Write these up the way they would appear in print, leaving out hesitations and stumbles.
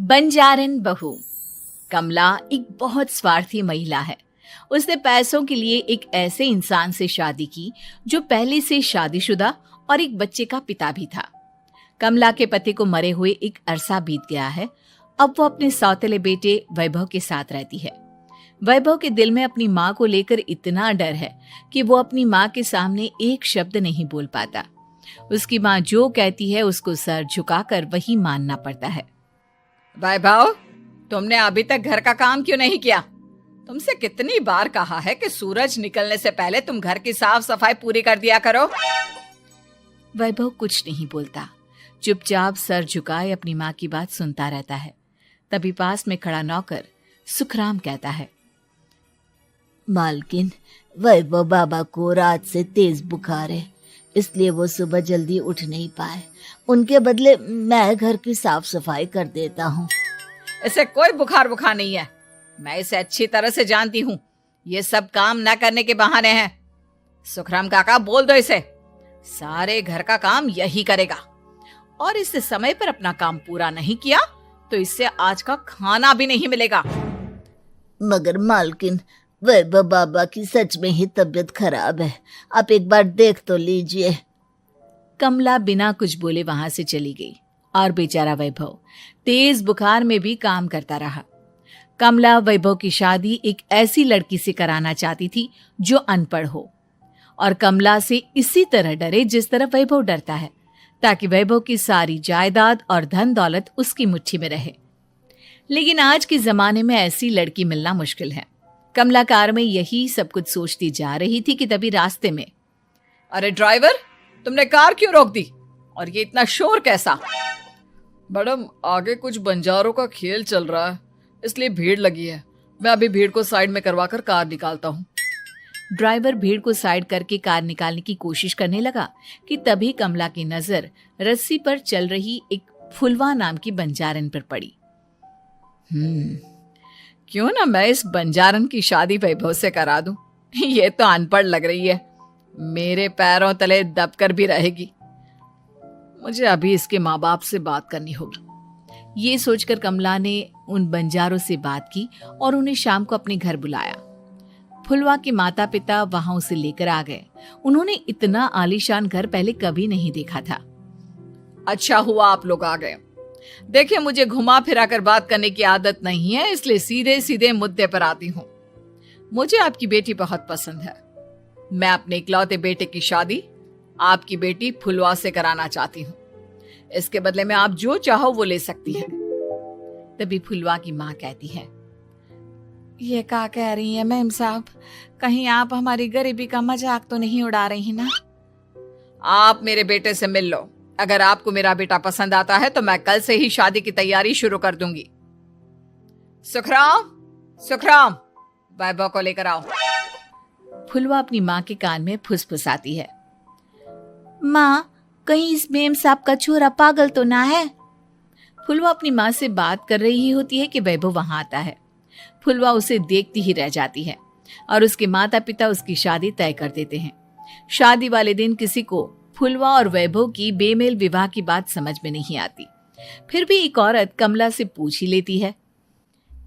बंजारन बहू। कमला एक बहुत स्वार्थी महिला है। उसने पैसों के लिए एक ऐसे इंसान से शादी की जो पहले से शादीशुदा और एक बच्चे का पिता भी था। कमला के पति को मरे हुए एक अरसा बीत गया है। अब वो अपने सौतेले बेटे वैभव के साथ रहती है। वैभव के दिल में अपनी माँ को लेकर इतना डर है कि वो अपनी माँ के सामने एक शब्द नहीं बोल पाता। उसकी माँ जो कहती है उसको सर झुकाकर वही मानना पड़ता है। वैभव, तुमने अभी तक घर का काम क्यों नहीं किया? तुमसे कितनी बार कहा है कि सूरज निकलने से पहले तुम घर की साफ सफाई पूरी कर दिया करो। वैभव कुछ नहीं बोलता, चुपचाप सर झुकाए अपनी माँ की बात सुनता रहता है। तभी पास में खड़ा नौकर सुखराम कहता है, मालकिन, वैभव बाबा को रात से तेज बुखार है, इसलिए वो सुबह जल्दी उठ नहीं पाए। उनके बदले मैं घर की साफ सफाई कर देता हूँ। इसे कोई बुखार नहीं है। मैं इसे अच्छी तरह से जानती हूँ। ये सब काम न करने के बहाने हैं। सुखराम काका, बोल दो इसे, सारे घर का काम यही करेगा। और इससे समय पर अपना काम पूरा नहीं किया तो इससे आज का खाना भी नहीं मिलेगा। मगर मालकिन, वैभव बाबा की सच में ही तबीयत खराब है, आप एक बार देख तो लीजिए। कमला बिना कुछ बोले वहां से चली गई और बेचारा वैभव तेज बुखार में भी काम करता रहा। कमला वैभव की शादी एक ऐसी लड़की से कराना चाहती थी जो अनपढ़ हो और कमला से इसी तरह डरे जिस तरह वैभव डरता है, ताकि वैभव की सारी जायदाद और धन दौलत उसकी मुट्ठी में रहे। लेकिन आज के जमाने में ऐसी लड़की मिलना मुश्किल है। कमला कार में यही सब कुछ सोचती जा रही थी कि तभी रास्ते में, अरे ड्राइवर, तुमने कार क्यों रोक दी? और ये इतना शोर कैसा? मैडम, आगे कुछ बंजारों का खेल चल रहा है, इसलिए भीड़ लगी है। मैं अभी भीड़ को साइड में करवाकर कार निकालता हूँ। ड्राइवर भीड़ को साइड करके कार निकालने की कोशिश करने लगा कि तभी कमला की नजर रस्सी पर चल रही एक फुलवा नाम की बंजारन पर पड़ी। क्यों ना मैं इस बंजारन की शादी वैभव से करा दूं? ये तो अनपढ़ लग रही है, मेरे पैरों तले दबकर भी रहेगी। मुझे अभी इसके माँ बाप से बात करनी होगी। ये सोचकर कमला ने उन बंजारों से बात की और उन्हें शाम को अपने घर बुलाया। फुलवा के माता पिता वहां उसे लेकर आ गए। उन्होंने इतना आलीशान घर पहले कभी नहीं देखा था। अच्छा हुआ आप लोग आ गए। देखिए, मुझे घुमा फिरा कर बात करने की आदत नहीं है, इसलिए सीधे सीधे मुद्दे पर आती हूँ। मुझे आपकी बेटी बहुत पसंद है। मैं अपने इकलौते बेटे की शादी आपकी बेटी फुलवा से कराना चाहती हूँ। इसके बदले में आप जो चाहो वो ले सकती है। तभी फुलवा की माँ कहती है, ये क्या कह रही है मैम साहब? कहीं आप हमारी गरीबी का मजाक तो नहीं उड़ा रही ना? आप मेरे बेटे से मिल लो। अगर आपको मेरा बेटा पसंद आता है तो मैं कल से ही शादी की तैयारी शुरू कर दूंगी। सुखराम, वैभव को लेकर आओ। फुलवा अपनी माँ के कान में फुसफुसाती है, माँ, कहीं इस मेम साहब का छोरा पागल तो ना है? फुलवा अपनी माँ से बात कर रही होती है कि वैभव वहां आता है। फुलवा उसे देखती ही रह जाती है और उसके माता पिता उसकी शादी तय कर देते हैं। शादी वाले दिन किसी को फुलवा और वैभव की बेमेल विवाह की बात समझ में नहीं आती। फिर भी एक औरत कमला से पूछ ही लेती है,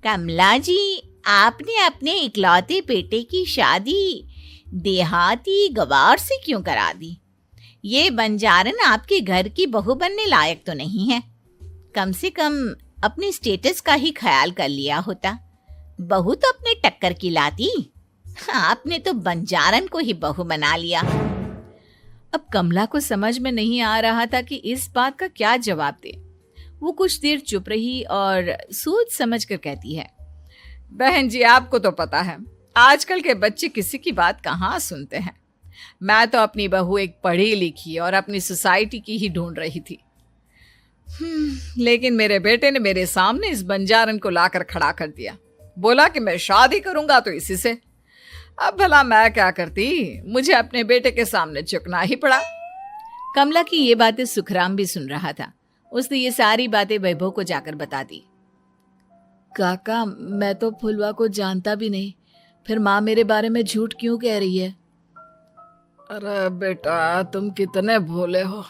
कमला जी, आपने अपने इकलौते बेटे की शादी देहाती गवार से क्यों करा दी? ये बंजारन आपके घर की बहू बनने लायक तो नहीं है। कम से कम अपने स्टेटस का ही ख्याल कर लिया होता। बहू तो अपने टक्कर की लाती, आपने तो बंजारन को ही बहू बना लिया। अब कमला को समझ में नहीं आ रहा था कि इस बात का क्या जवाब दे। वो कुछ देर चुप रही और सोच समझ कर कहती है, बहन जी, आपको तो पता है आजकल के बच्चे किसी की बात कहाँ सुनते हैं। मैं तो अपनी बहू एक पढ़ी लिखी और अपनी सोसाइटी की ही ढूंढ रही थी। लेकिन मेरे बेटे ने मेरे सामने इस बंजारन को लाकर खड़ा कर दिया। बोला कि मैं शादी करूंगा तो इसी से। अब भला मैं क्या करती, मुझे अपने बेटे के सामने झुकना ही पड़ा। कमला की ये बातें सुखराम भी सुन रहा था। उसने ये सारी बातें वैभव को जाकर बता दी। काका, मैं तो फुलवा को जानता भी नहीं, फिर माँ मेरे बारे में झूठ क्यों कह रही है? अरे बेटा, तुम कितने भोले हो,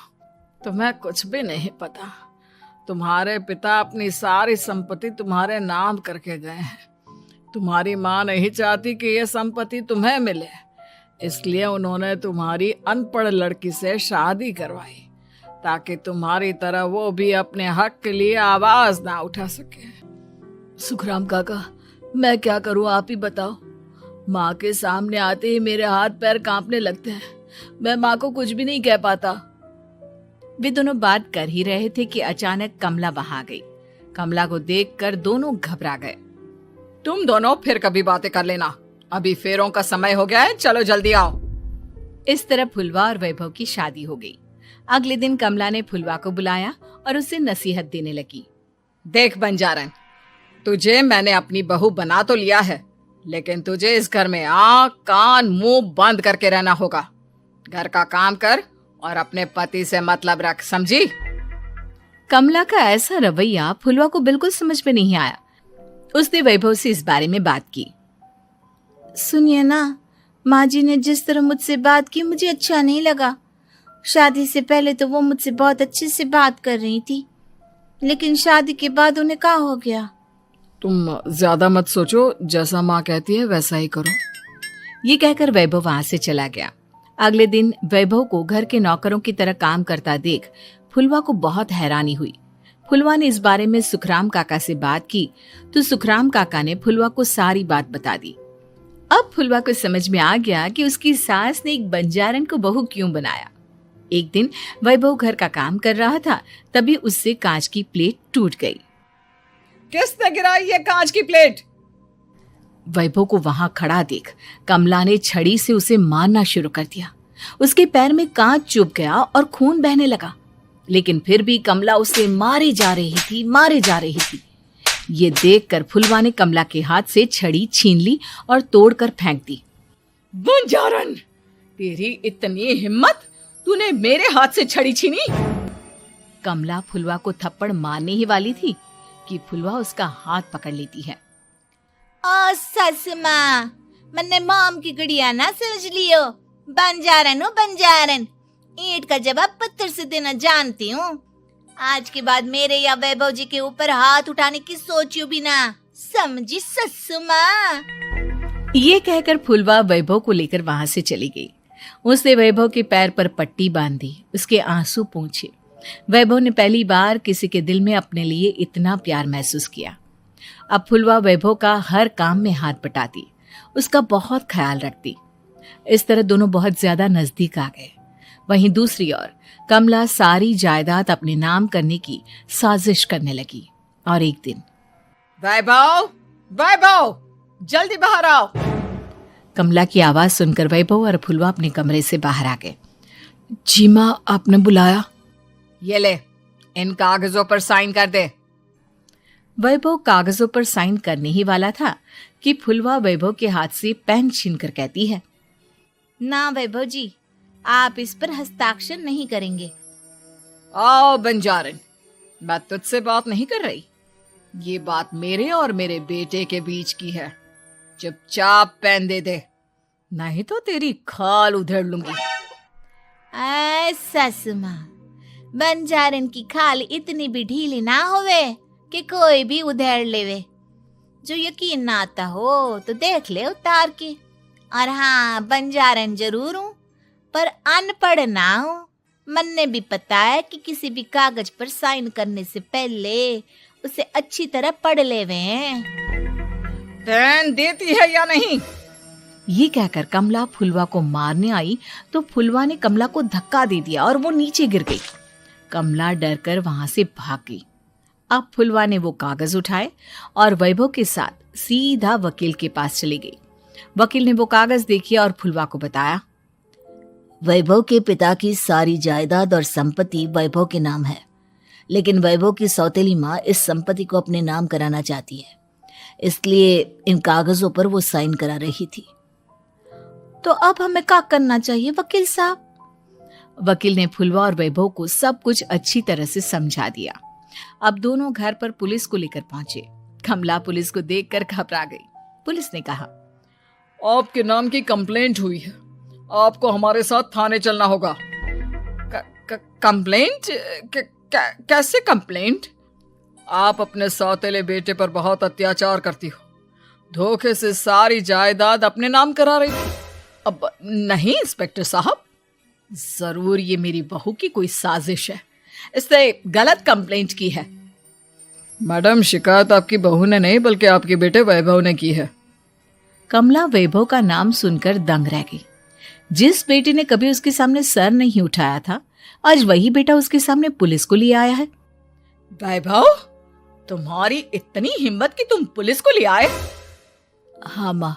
तुम्हें कुछ भी नहीं पता। तुम्हारे पिता अपनी सारी संपत्ति तुम्हारे नाम करके गए हैं। तुम्हारी माँ नहीं चाहती कि यह संपत्ति तुम्हें मिले, इसलिए उन्होंने तुम्हारी अनपढ़ लड़की से शादी करवाई ताकि तुम्हारी तरह वो भी अपने हक के लिए आवाज ना उठा सके। सुखराम काका, मैं क्या करूं, आप ही बताओ। माँ के सामने आते ही मेरे हाथ पैर कांपने लगते हैं। मैं माँ को कुछ भी नहीं कह पाता। वे दोनों बात कर ही रहे थे कि अचानक कमला वहां आ गई। कमला को देखकर दोनों घबरा गए। तुम दोनों फिर कभी बातें कर लेना, अभी फेरों का समय हो गया है, चलो जल्दी आओ। इस तरह फुलवा और वैभव की शादी हो गई। अगले दिन कमला ने फुलवा को बुलाया और उसे नसीहत देने लगी। देख बंजारन, तुझे मैंने अपनी बहू बना तो लिया है, लेकिन तुझे इस घर में आंख कान मुंह बंद करके रहना होगा। घर का काम कर और अपने पति से मतलब रख, समझी? कमला का ऐसा रवैया फुलवा को बिल्कुल समझ में नहीं आया। उसने वैभव से इस बारे में बात की। सुनिए ना, माँ जी ने जिस तरह मुझसे बात की मुझे अच्छा नहीं लगा। शादी से पहले तो वो मुझसे बहुत अच्छे से बात कर रही थी, लेकिन शादी के बाद उन्हें क्या हो गया? तुम ज्यादा मत सोचो, जैसा माँ कहती है वैसा ही करो। ये कहकर वैभव वहां से चला गया। अगले दिन वैभव को घर के नौकरों की तरह काम करता देख फुलवा को बहुत हैरानी हुई। फुलवा ने इस बारे में सुखराम काका से बात की तो सुखराम काका ने फुलवा को सारी बात बता दी। अब फुलवा को समझ में आ गया कि उसकी सास ने एक बंजारन को बहू क्यों बनाया। एक दिन वैभव घर का काम कर रहा था, तभी उससे कांच की प्लेट टूट गई। किसने गिराई ये कांच की प्लेट? वैभव को वहां खड़ा देख कमला ने छड़ी से उसे मारना शुरू कर दिया। उसके पैर में कांच चुभ गया और खून बहने लगा, लेकिन फिर भी कमला उसे मारे जा रही थी। ये देखकर फुलवा ने कमला के हाथ से छड़ी छीन ली और तोड़कर फेंक दी। बंजारन, तेरी इतनी हिम्मत, तूने मेरे हाथ से छड़ी छीनी? कमला फुलवा को थप्पड़ मारने ही वाली थी कि फुलवा उसका हाथ पकड़ लेती है। ओ सस माँ, मैंने मॉम की गुड़िया ना समझ लियो। बंजारन, ईंट का जवाब पत्थर से देना जानती हूँ। आज के बाद मेरे या वैभव जी के ऊपर हाथ उठाने की सोचियो भी ना, समझी ससु माँ? ये कहकर फुलवा वैभव को लेकर वहां से चली गई। उसने वैभव के पैर पर पट्टी बांधी, उसके आंसू पोंछे। वैभव ने पहली बार किसी के दिल में अपने लिए इतना प्यार महसूस किया। अब फुलवा वैभव का हर काम में हाथ बटाती, उसका बहुत ख्याल रखती। इस तरह दोनों बहुत ज्यादा नजदीक आ गए। वहीं दूसरी ओर कमला सारी जायदाद अपने नाम करने की साजिश करने लगी। और एक दिन, वैभव, जल्दी बाहर आओ। कमला की आवाज सुनकर वैभव और फुलवा अपने कमरे से बाहर आ गए। जी माँ, आपने बुलाया? ये ले, इन कागजों पर साइन कर दे। वैभव कागजों पर साइन करने ही वाला था कि फुलवा वैभव के हाथ से पेन छीनकर कहती है, ना वैभव जी, आप इस पर हस्ताक्षर नहीं करेंगे। आओ बंजारन, मैं तुझसे बात नहीं कर रही। ये बात मेरे और मेरे बेटे के बीच की है। चुपचाप पेन दे दे, नहीं तो तेरी खाल उधेड़ लूंगी। सस माँ, बंजारन की खाल इतनी भी ढीली ना होवे कि कोई भी उधेड़ लेवे। जो यकीन ना आता हो तो देख ले उतार के। और हाँ, बंजारन जरूर हूँ पर अनपढ़ ना हूँ। मन्ने भी पता है कि किसी भी कागज पर साइन करने से पहले उसे अच्छी तरह पढ़ लेवे हैं। पेन देती है या नहीं? ये कहकर कमला फुलवा को मारने आई तो फुलवा ने कमला को धक्का दे दिया और वो नीचे गिर गई। कमला डरकर वहां से भाग गई। अब फुलवा ने वो कागज उठाए और वैभव के साथ सीधा वकील के पास चली गई। वकील ने वो कागज देखी और फुलवा को बताया, वैभव के पिता की सारी जायदाद और संपत्ति वैभव के नाम है, लेकिन वैभव की सौतेली माँ इस संपत्ति को अपने नाम कराना चाहती है, इसलिए इन कागजों पर वो साइन करा रही थी। तो अब हमें क्या करना चाहिए वकील साहब? वकील ने फुलवा और वैभव को सब कुछ अच्छी तरह से समझा दिया। अब दोनों घर पर पुलिस को लेकर पहुंचे। कमला पुलिस को देखकर घबरा गई। पुलिस ने कहा, आपके नाम की कंप्लेंट हुई है, आपको हमारे साथ थाने चलना होगा। कंप्लेंट? कैसे कंप्लेंट? आप अपने सौतेले बेटे पर बहुत अत्याचार करती हो, धोखे से सारी जायदाद अपने नाम करा रही थी। अब नहीं इंस्पेक्टर साहब, जरूर ये मेरी बहू की कोई साजिश है, इसने गलत कंप्लेंट की है। मैडम, शिकायत आपकी बहू ने नहीं बल्कि आपके बेटे वैभव ने की है। कमला वैभव का नाम सुनकर दंग रह गई। जिस बेटे ने कभी उसके सामने सर नहीं उठाया था, आज वही बेटा उसके सामने पुलिस को लिए आया है। वैभव, तुम्हारी इतनी हिम्मत कि तुम पुलिस को ले आए? हाँ माँ,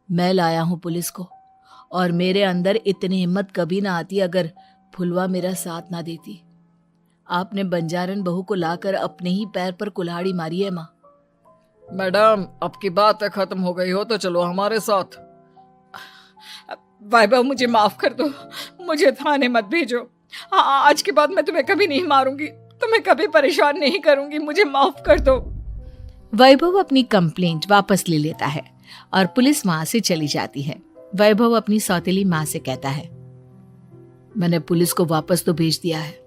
मैं लाया हूँ पुलिस को, और मेरे अंदर इतनी हिम्मत कभी ना आती अगर फुलवा मेरा साथ ना देती। आपने बंजारन बहू को लाकर अपने ही पैर पर कुल्हाड़ी मारी है माँ। मैडम, अब की बात खत्म हो गई हो तो चलो हमारे साथ। वैभव, मुझे माफ कर दो, मुझे थाने मत भेजो। आज के बाद मैं तुम्हें कभी नहीं मारूंगी, तुम्हें कभी परेशान नहीं करूंगी, मुझे माफ कर दो। वैभव अपनी कंप्लेंट वापस ले लेता है और पुलिस वहां से चली जाती है। वैभव अपनी सौतेली माँ से कहता है, मैंने पुलिस को वापस तो भेज दिया है,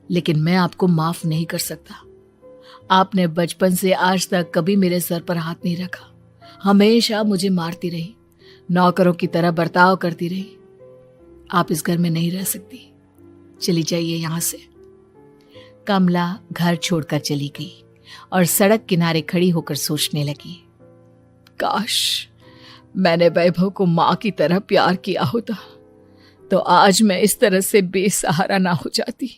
लेकिन मैं आपको माफ नहीं कर सकता। आपने बचपन से आज तक कभी मेरे सर पर हाथ नहीं रखा, हमेशा मुझे मारती रही, नौकरों की तरह बर्ताव करती रही। आप इस घर में नहीं रह सकती, चली जाइए यहां से। कमला घर छोड़कर चली गई और सड़क किनारे खड़ी होकर सोचने लगी, काश मैंने वैभव को माँ की तरह प्यार किया होता तो आज मैं इस तरह से बेसहारा ना हो जाती।